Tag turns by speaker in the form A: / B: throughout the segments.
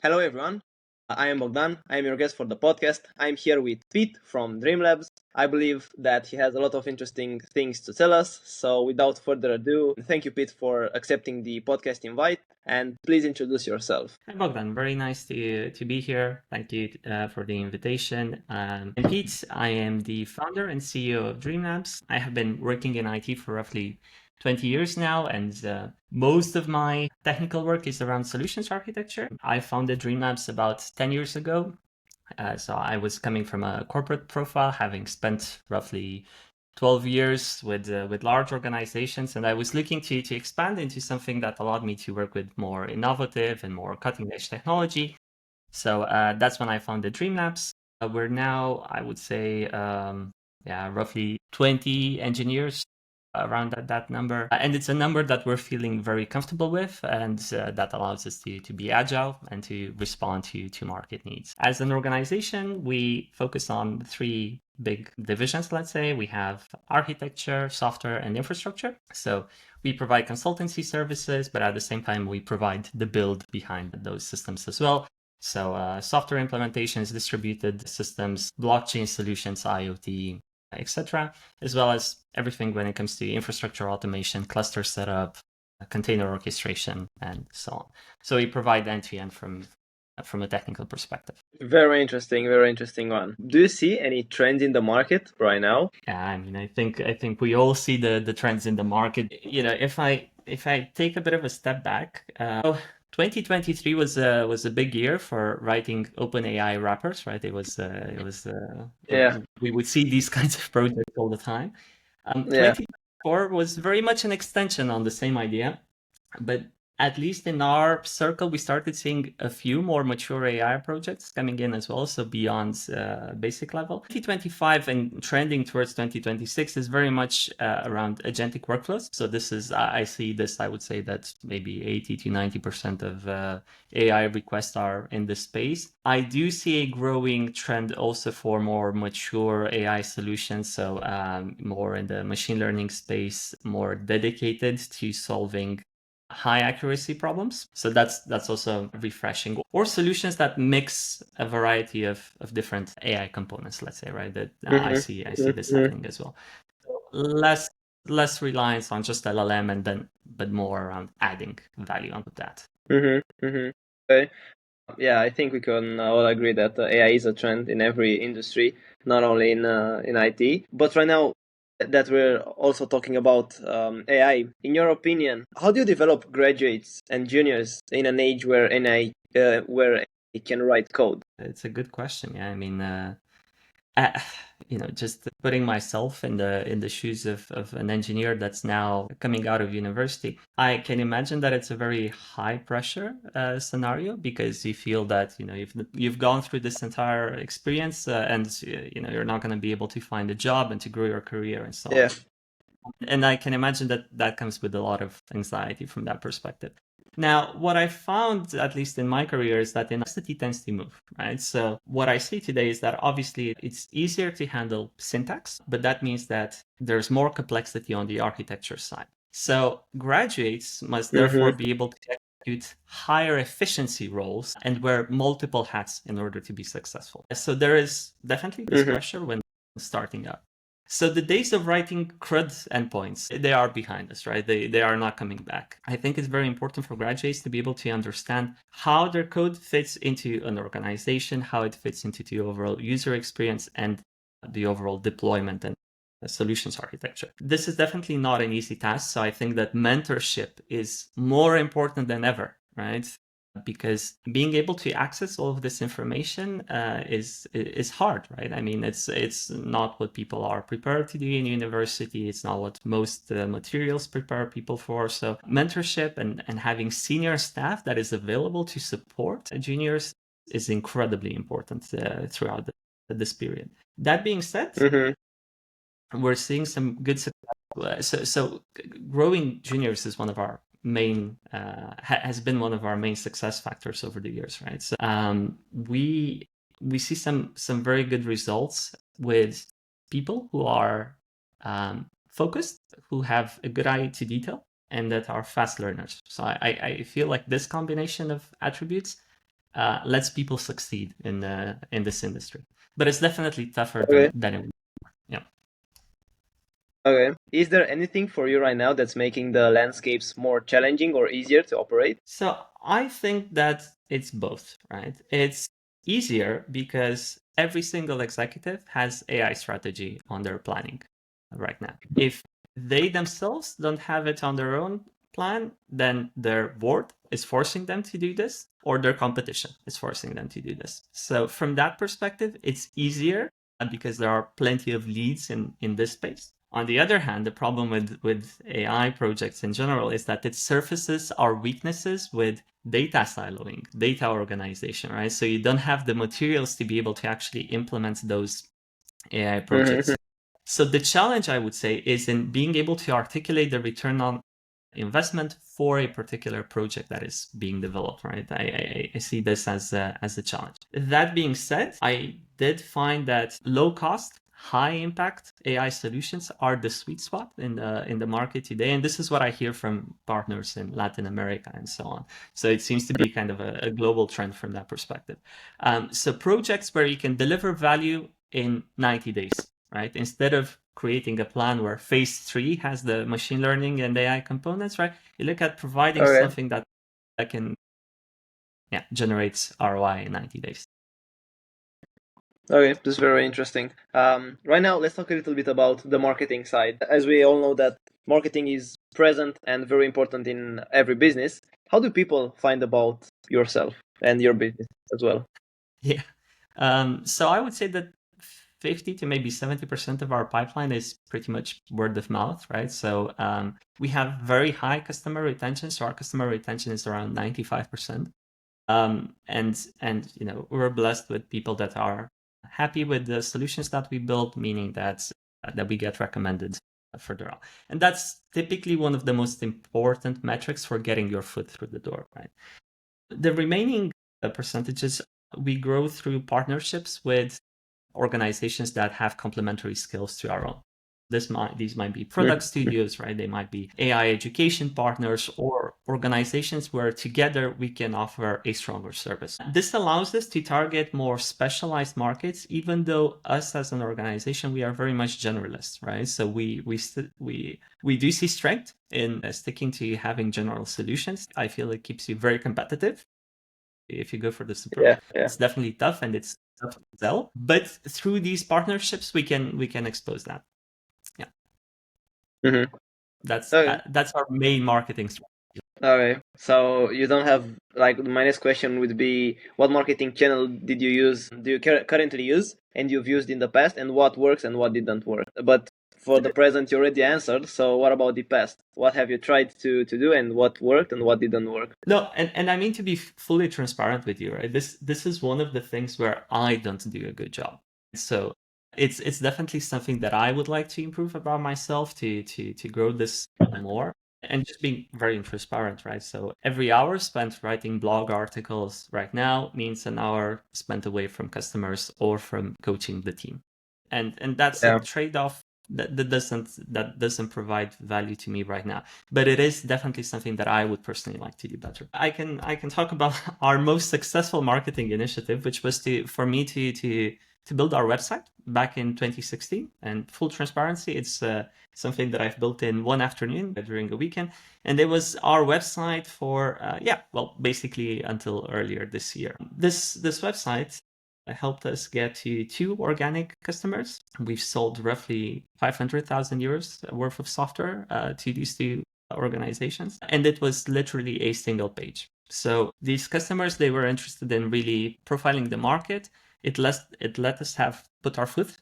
A: Hello, everyone. I am Bogdan. I am your guest for the podcast. I'm here with Pete from Dreamlabs. I believe that he has a lot of interesting things to tell us. So, without further ado, thank you, Pete, for accepting the podcast invite. And please introduce yourself.
B: Hi, Bogdan. Very nice to be here. Thank you for the invitation. I'm Pete. I am the founder and CEO of Dreamlabs. I have been working in IT for roughly 20 years now, and most of my technical work is around solutions architecture. I founded Dreamlabs about 10 years ago. So I was coming from a corporate profile, having spent roughly 12 years with large organizations, and I was looking to expand into something that allowed me to work with more innovative and more cutting edge technology. So that's when I founded Dreamlabs. We're now, I would say, roughly 20 engineers around that number. And it's a number that we're feeling very comfortable with, and that allows us to be agile and to respond to market needs. As an organization, we focus on three big divisions, let's say. We have architecture, software, and infrastructure. So we provide consultancy services, but at the same time, we provide the build behind those systems as well. So software implementations, distributed systems, blockchain solutions, IoT, etc., as well as everything when it comes to infrastructure automation, cluster setup, container orchestration, and so on. So we provide end-to-end from a technical perspective.
A: Very interesting one. Do you see any trends in the market right now?
B: Yeah, I mean, I think we all see the trends in the market. You know, if I take a bit of a step back, 2023 was a big year for writing OpenAI wrappers, right? We would see these kinds of projects all the time. 2024 was very much an extension on the same idea, but at least in our circle, we started seeing a few more mature AI projects coming in as well, so beyond basic level. 2025 and trending towards 2026 is very much around agentic workflows. So this is, I see this, I would say that maybe 80 to 90% of AI requests are in this space. I do see a growing trend also for more mature AI solutions, so more in the machine learning space, more dedicated to solving high accuracy problems. So that's also refreshing. Or solutions that mix a variety of different AI components, let's say, right? That I see this happening as well. So less reliance on just LLM but more around adding value onto that.
A: Okay. Yeah, I think we can all agree that AI is a trend in every industry, not only in IT. But right now, that we're also talking about AI. In your opinion, how do you develop graduates and juniors in an age where AI can write code?
B: It's a good question. Yeah, I mean, just putting myself in the shoes of an engineer that's now coming out of university, I can imagine that it's a very high pressure scenario, because you feel that you've gone through this entire experience and you're not going to be able to find a job and to grow your career and so on. And I can imagine that comes with a lot of anxiety from that perspective. Now, what I found, at least in my career, is that complexity tends to move, right? So what I see today is that obviously it's easier to handle syntax, but that means that there's more complexity on the architecture side. So graduates must therefore be able to execute higher efficiency roles and wear multiple hats in order to be successful. So there is definitely this pressure when starting out. So the days of writing CRUD endpoints, they are behind us, right? They are not coming back. I think it's very important for graduates to be able to understand how their code fits into an organization, how it fits into the overall user experience and the overall deployment and solutions architecture. This is definitely not an easy task. So I think that mentorship is more important than ever, right? Because being able to access all of this information is hard, right? I mean, it's not what people are prepared to do in university. It's not what most materials prepare people for. So mentorship and having senior staff that is available to support juniors is incredibly important throughout this period. That being said, we're seeing some good success. So growing juniors is one of our main has been one of our main success factors over the years, right? So we see some very good results with people who are focused, who have a good eye to detail, and that are fast learners. So I feel like this combination of attributes lets people succeed in this industry. But it's definitely tougher
A: Okay.
B: than it. Yeah.
A: Okay. Is there anything for you right now that's making the landscapes more challenging or easier to operate?
B: So I think that it's both, right? It's easier because every single executive has AI strategy on their planning right now. If they themselves don't have it on their own plan, then their board is forcing them to do this, or their competition is forcing them to do this. So from that perspective, it's easier because there are plenty of leads in this space. On the other hand, the problem with AI projects in general is that it surfaces our weaknesses with data siloing, data organization, right? So you don't have the materials to be able to actually implement those AI projects. So the challenge, I would say, is in being able to articulate the return on investment for a particular project that is being developed, right? I see this as a challenge. That being said, I did find that low cost, high impact AI solutions are the sweet spot in the market today, and this is what I hear from partners in Latin America and so on. So it seems to be kind of a global trend from that perspective. So projects where you can deliver value in 90 days, right? Instead of creating a plan where phase 3 has the machine learning and AI components, right? You look at providing
A: Okay.
B: something that can generates ROI in 90 days.
A: Okay, this is very interesting. Right now, let's talk a little bit about the marketing side. As we all know that marketing is present and very important in every business. How do people find about yourself and your business as well?
B: Yeah. So I would say that 50 to maybe 70% of our pipeline is pretty much word of mouth, right? So we have very high customer retention. So our customer retention is around 95%. And we're blessed with people that are happy with the solutions that we build, meaning that we get recommended further on. And that's typically one of the most important metrics for getting your foot through the door, right? The remaining percentages we grow through partnerships with organizations that have complementary skills to our own. These might be product studios, right? They might be AI education partners or organizations where together we can offer a stronger service. This allows us to target more specialized markets, even though us as an organization, we are very much generalists, right? So we do see strength in sticking to having general solutions. I feel it keeps you very competitive. If you go for this approach, it's definitely tough and it's tough to sell. But through these partnerships, we can expose that. Yeah.
A: Mm-hmm.
B: That's
A: Okay.
B: that's our main marketing strategy.
A: Okay. So you don't have, like, my next question would be, what marketing channel do you currently use, and you've used in the past, and what works and what didn't work? But for the present, you already answered. So what about the past? What have you tried to do, and what worked and what didn't work?
B: No, and I mean to be fully transparent with you, right? This is one of the things where I don't do a good job. So it's definitely something that I would like to improve about myself to grow this more. And just being very transparent, right? So every hour spent writing blog articles right now means an hour spent away from customers or from coaching the team. And that's a trade-off that doesn't provide value to me right now. But it is definitely something that I would personally like to do better. I can talk about our most successful marketing initiative, which was for me to build our website back in 2016. And full transparency, it's something that I've built in one afternoon during a weekend. And it was our website for, basically until earlier this year. This website helped us get to 2 organic customers. We've sold roughly 500,000 euros worth of software to these 2 organizations. And it was literally a single page. So these customers, they were interested in really profiling the market. It let us put our foot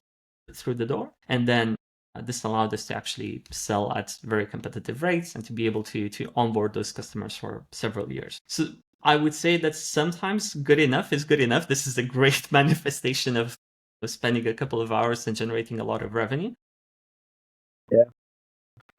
B: through the door. And then this allowed us to actually sell at very competitive rates and to be able to onboard those customers for several years. So I would say that sometimes good enough is good enough. This is a great manifestation of spending a couple of hours and generating a lot of revenue.
A: Yeah.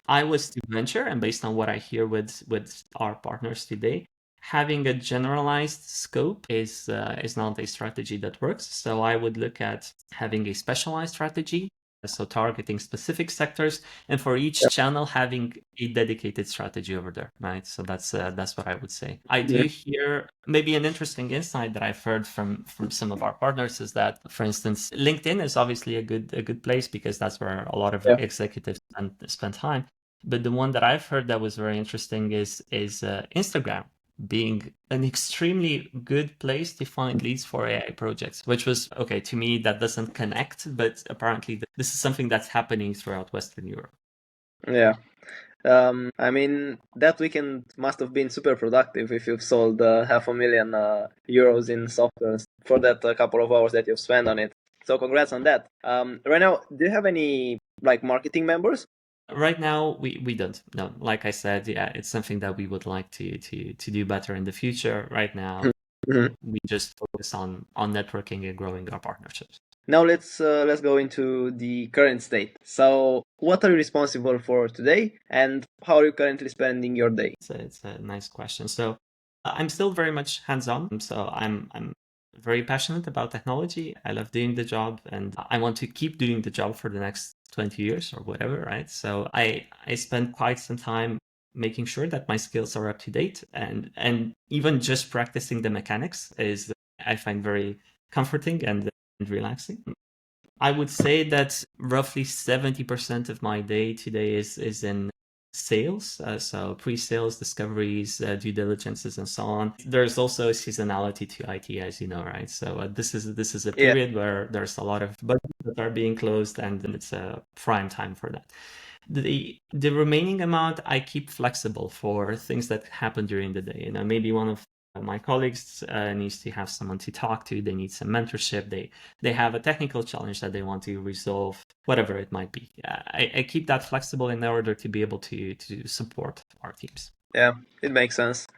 B: I was to venture, and based on what I hear with our partners today, having a generalized scope is not a strategy that works. So I would look at having a specialized strategy So targeting specific sectors, and for each channel having a dedicated strategy over there, right? So that's what I would say. I do hear maybe an interesting insight that I've heard from some of our partners is that, for instance, LinkedIn is obviously a good place because that's where a lot of executives spend time. But the one that I've heard that was very interesting is Instagram being an extremely good place to find leads for AI projects, which was, okay, to me, that doesn't connect, but apparently this is something that's happening throughout Western Europe.
A: Yeah. I mean, that weekend must have been super productive if you've sold €500,000 euros in software for that couple of hours that you've spent on it. So congrats on that. Right now, do you have any like marketing members?
B: Right now, we don't. No, like I said, yeah, it's something that we would like to do better in the future. Right now, we just focus on networking and growing our partnerships.
A: Now let's go into the current state. So, what are you responsible for today, and how are you currently spending your day?
B: It's a nice question. So, I'm still very much hands-on. So I'm very passionate about technology. I love doing the job, and I want to keep doing the job for the next 20 years or whatever, right? So I spend quite some time making sure that my skills are up to date, and even just practicing the mechanics is, I find, very comforting and relaxing. I would say that roughly 70% of my day today is in sales, so pre-sales, discoveries, due diligences, and so on. There's also a seasonality to IT, as you know, right? So this is a period where there's a lot of budgets that are being closed, and it's a prime time for that. The remaining amount I keep flexible for things that happen during the day. Maybe one of my colleagues needs to have someone to talk to. They need some mentorship. They have a technical challenge that they want to resolve, whatever it might be. I keep that flexible in order to be able to support our teams.
A: Yeah, it makes sense.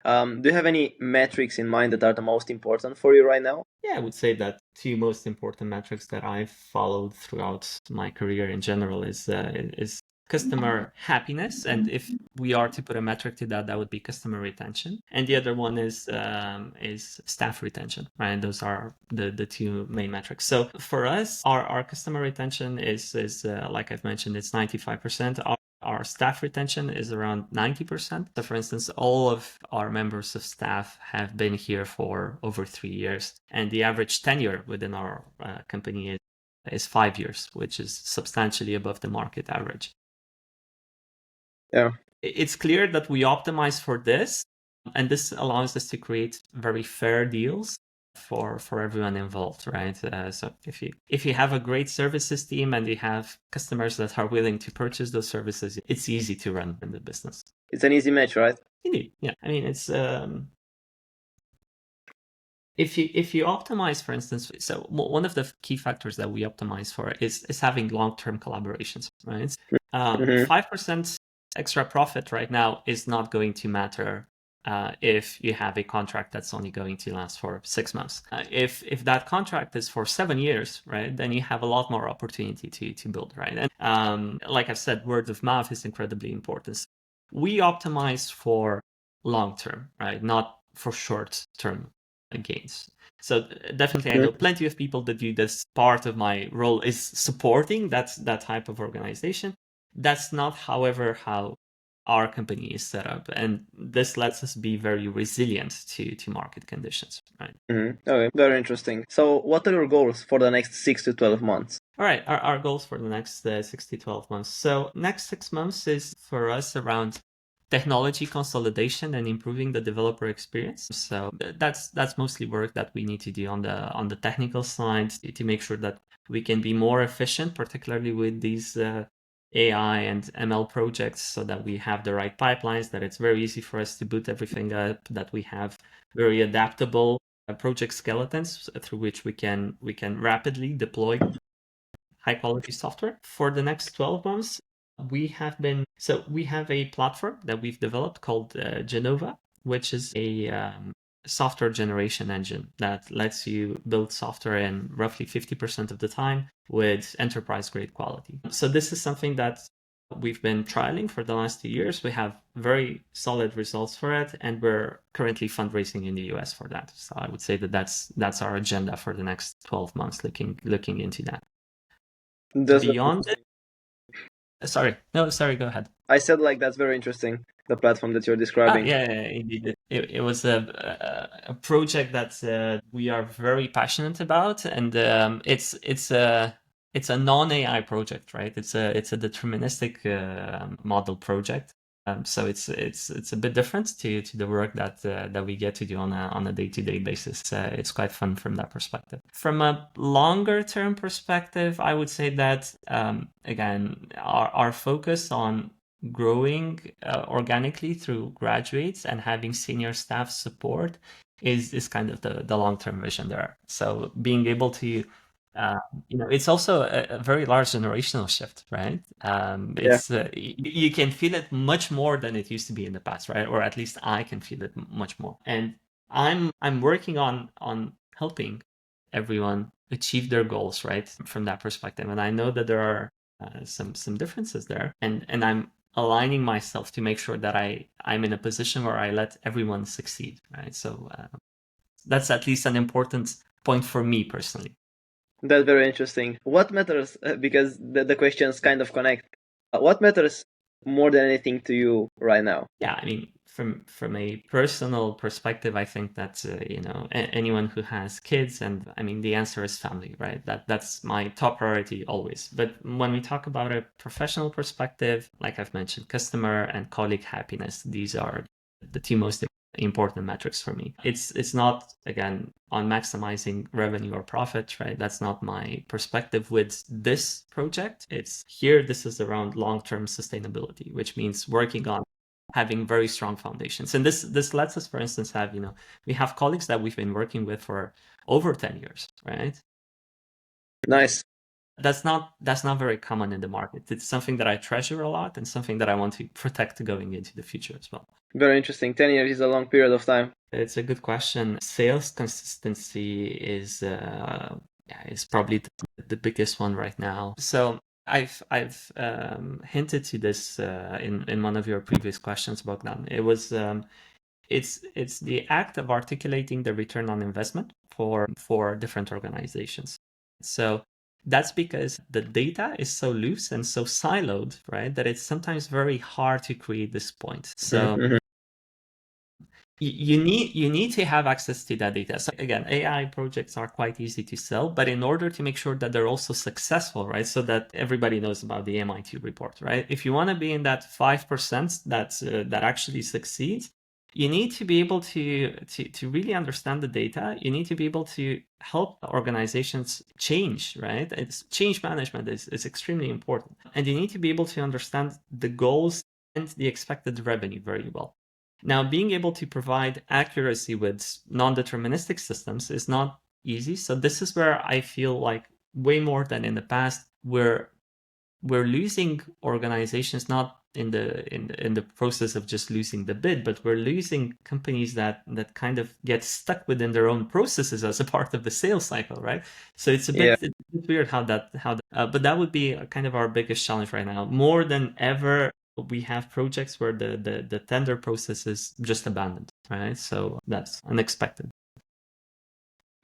A: Do you have any metrics in mind that are the most important for you right now?
B: Yeah, I would say that two most important metrics that I've followed throughout my career in general is customer happiness, and if we are to put a metric to that, that would be customer retention. And the other one is staff retention, right? Those are the two main metrics. So for us, our customer retention is like I've mentioned, it's 95%. Our staff retention is around 90%. So for instance, all of our members of staff have been here for over 3 years, and the average tenure within our company is 5 years, which is substantially above the market average.
A: Yeah.
B: It's clear that we optimize for this, and this allows us to create very fair deals for everyone involved, right? So if you have a great services team and you have customers that are willing to purchase those services, it's easy to run in the business.
A: It's an easy match, right?
B: Indeed, yeah. I mean, it's if you optimize, for instance, so one of the key factors that we optimize for is having long-term collaborations, right? 5% extra profit right now is not going to matter if you have a contract that's only going to last for 6 months. If that contract is for 7 years, right, then you have a lot more opportunity to build, right? And like I've said, word of mouth is incredibly important. We optimize for long term, right, not for short term gains. So definitely, I know plenty of people that do this. Part of my role is supporting that type of organization. That's not, however, how our company is set up, and this lets us be very resilient to market conditions, right?
A: Okay, very interesting. So what are your goals for the next 6 to 12 months?
B: All right, our goals for the next 6 to 12 months. So next 6 months is for us around technology consolidation and improving the developer experience. So that's mostly work that we need to do on the technical side to make sure that we can be more efficient, particularly with these AI and ML projects, so that we have the right pipelines, that it's very easy for us to boot everything up, that we have very adaptable project skeletons through which we can rapidly deploy high quality software. For the next 12 months, we have a platform that we've developed called Genova, which is a software generation engine that lets you build software in roughly 50% of the time with enterprise grade quality. So this is something that we've been trialing for the last 2 years. We have very solid results for it, and we're currently fundraising in the US for that. So I would say that that's our agenda for the next 12 months, looking into that. Beyond it, sorry, go ahead.
A: I said like that's very interesting, the platform that you're describing.
B: Yeah, indeed. It was a project that we are very passionate about, and it's a non-AI project, right? It's a deterministic model project. So it's a bit different to the work that we get to do on a day-to-day basis. It's quite fun from that perspective. From a longer term perspective, I would say that again, our focus on growing organically through graduates and having senior staff support is kind of the long-term vision there. So being able to it's also a very large generational shift, right? It's you can feel it much more than it used to be in the past, right? Or at least I can feel it much more. And I'm working on helping everyone achieve their goals, right? From that perspective, and I know that there are some differences there, and I'm aligning myself to make sure that I'm in a position where I let everyone succeed, right? So that's at least an important point for me personally.
A: That's very interesting. What matters, because the questions kind of connect, what matters more than anything to you right now?
B: Yeah, I mean, from a personal perspective, I think that anyone who has kids, and I mean, the answer is family, right? That's my top priority always. But when we talk about a professional perspective, like I've mentioned, customer and colleague happiness, these are the two most important metrics for me. It's not, again, on maximizing revenue or profit, right? That's not my perspective with this project. It's here, this is around long-term sustainability, which means working on having very strong foundations. And this lets us, for instance, have, we have colleagues that we've been working with for over 10 years, right?
A: Nice.
B: That's not very common in the market. It's something that I treasure a lot and something that I want to protect going into the future as well.
A: Very interesting. 10 years is a long period of time.
B: It's a good question. Sales consistency is probably the biggest one right now. So I've hinted to this in one of your previous questions, Bogdan. It was it's the act of articulating the return on investment for different organizations. So that's because the data is so loose and so siloed, right? That it's sometimes very hard to create this point. So you need to have access to that data. So again, AI projects are quite easy to sell, but in order to make sure that they're also successful, right? So that everybody knows about the MIT report, right? If you want to be in that 5% that actually succeeds, you need to be able to really understand the data. You need to be able to help organizations change, right? It's change management is extremely important. And you need to be able to understand the goals and the expected revenue very well. Now, being able to provide accuracy with non-deterministic systems is not easy. So this is where I feel like way more than in the past, we're losing organizations, not in the process of just losing the bid, but we're losing companies that kind of get stuck within their own processes as a part of the sales cycle, right? So it's a bit weird how that but that would be kind of our biggest challenge right now. More than ever, we have projects where the tender process is just abandoned, right? So that's unexpected.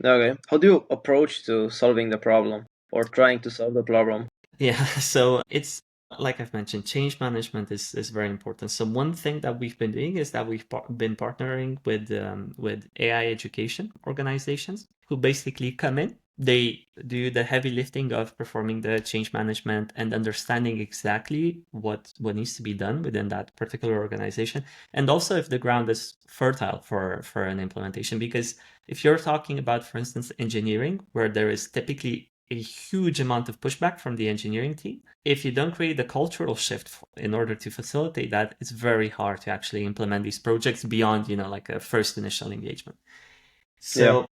A: Okay. How do you approach to solving the problem or trying to solve the problem?
B: Yeah, so it's like I've mentioned, change management is very important. So one thing that we've been doing is that we've been partnering with AI education organizations who basically come in. They do the heavy lifting of performing the change management and understanding exactly what needs to be done within that particular organization, and also if the ground is fertile for an implementation. Because if you're talking about, for instance, engineering, where there is typically a huge amount of pushback from the engineering team, if you don't create a cultural shift in order to facilitate that, it's very hard to actually implement these projects beyond, like a first initial engagement. So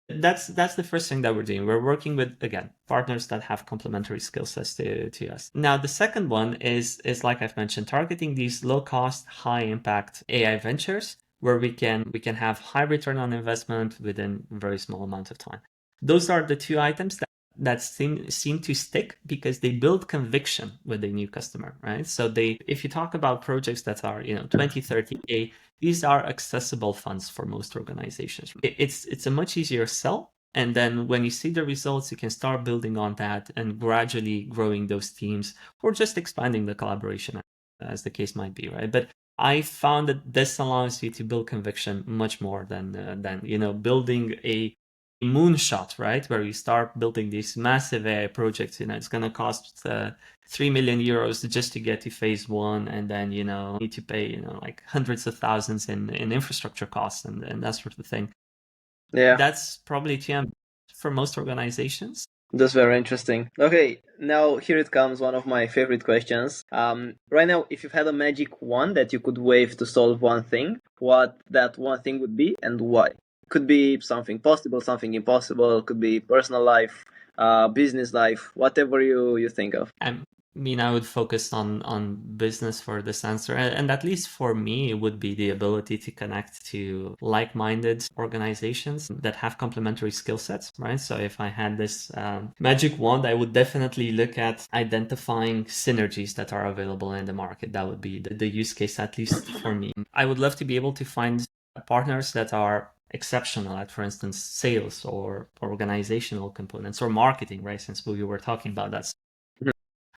B: that's the first thing that we're doing. We're working with, again, partners that have complementary skill sets to us. Now, the second one is like I've mentioned, targeting these low cost, high impact AI ventures where we can have high return on investment within a very small amount of time. Those are the two items that seem to stick because they build conviction with a new customer, right? So if you talk about projects that are 20, 30K, these are accessible funds for most organizations. It's a much easier sell And then when you see the results, you can start building on that and gradually growing those teams or just expanding the collaboration, as the case might be, right? But I found that this allows you to build conviction much more than building a moonshot, right? Where you start building these massive AI projects. It's going to cost 3 million euros just to get to phase one, and then need to pay like hundreds of thousands in infrastructure costs and that sort of thing.
A: Yeah,
B: That's probably TM for most organizations.
A: that's very interesting. Okay, now here it comes, one of my favorite questions. Right now, if you had a magic wand that you could wave to solve one thing, what that one thing would be and why? Could be something possible, something impossible, could be personal life, business life, whatever you think of.
B: I would focus on business for this answer. And at least for me, it would be the ability to connect to like-minded organizations that have complementary skill sets, right? So if I had this magic wand, I would definitely look at identifying synergies that are available in the market. That would be the use case, at least for me. I would love to be able to find partners that are exceptional at, for instance, sales or organizational components or marketing, right? Since we were talking about that.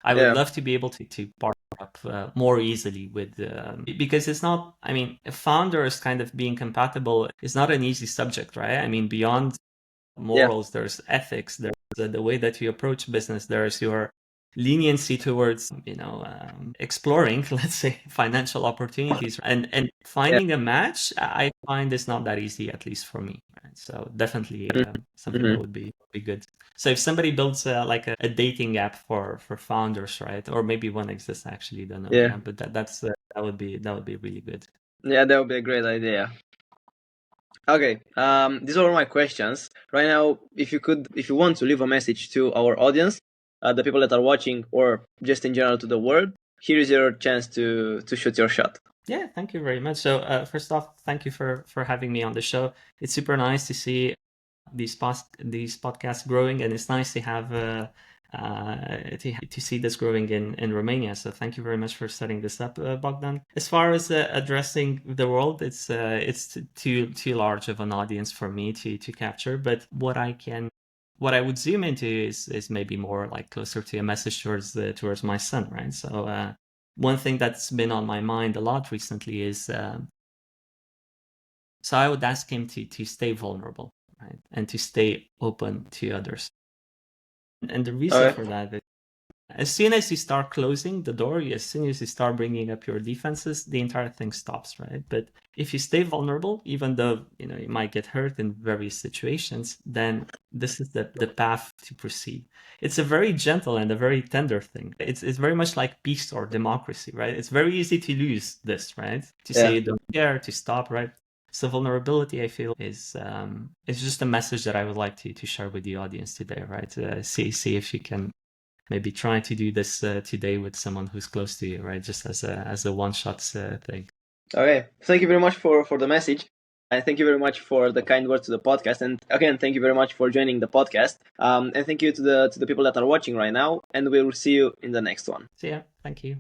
B: I would love to be able to partner up more easily with, because it's not, founders kind of being compatible is not an easy subject, right? Beyond morals, there's ethics, there's the way that you approach business, there's your leniency towards, exploring, let's say, financial opportunities, and finding a match, I find is not that easy, at least for me. Right? So definitely something that would be good. So if somebody builds like a dating app for founders, right, or maybe one exists actually, don't know.
A: Yeah.
B: But that would be really good.
A: Yeah, that would be a great idea. Okay, these are all my questions. Right now, if you want to leave a message to our audience, the people that are watching, or just in general to the world, here is your chance to shoot your shot.
B: Yeah, thank you very much. So first off, thank you for having me on the show. It's super nice to see these podcasts growing, and it's nice to have to see this growing in Romania. So thank you very much for setting this up, Bogdan. As far as addressing the world, it's too large of an audience for me to capture. But what I would zoom into is maybe more like closer to a message towards my son, right? So one thing that's been on my mind a lot recently is so I would ask him to stay vulnerable, right, and to stay open to others. And the reason for that is, as soon as you start closing the door, as soon as you start bringing up your defenses, the entire thing stops, right? But if you stay vulnerable, even though you might get hurt in various situations, then this is the path to proceed. It's a very gentle and a very tender thing. It's very much like peace or democracy, right? It's very easy to lose this, right? To say you don't care, to stop, right? So vulnerability, I feel, is just a message that I would like to share with the audience today, right? See if you can maybe try to do this today with someone who's close to you, right? Just as a one-shot thing.
A: Okay, thank you very much for the message. And thank you very much for the kind words to the podcast. And again, thank you very much for joining the podcast. And thank you to the people that are watching right now. And we will see you in the next one.
B: So yeah, thank you.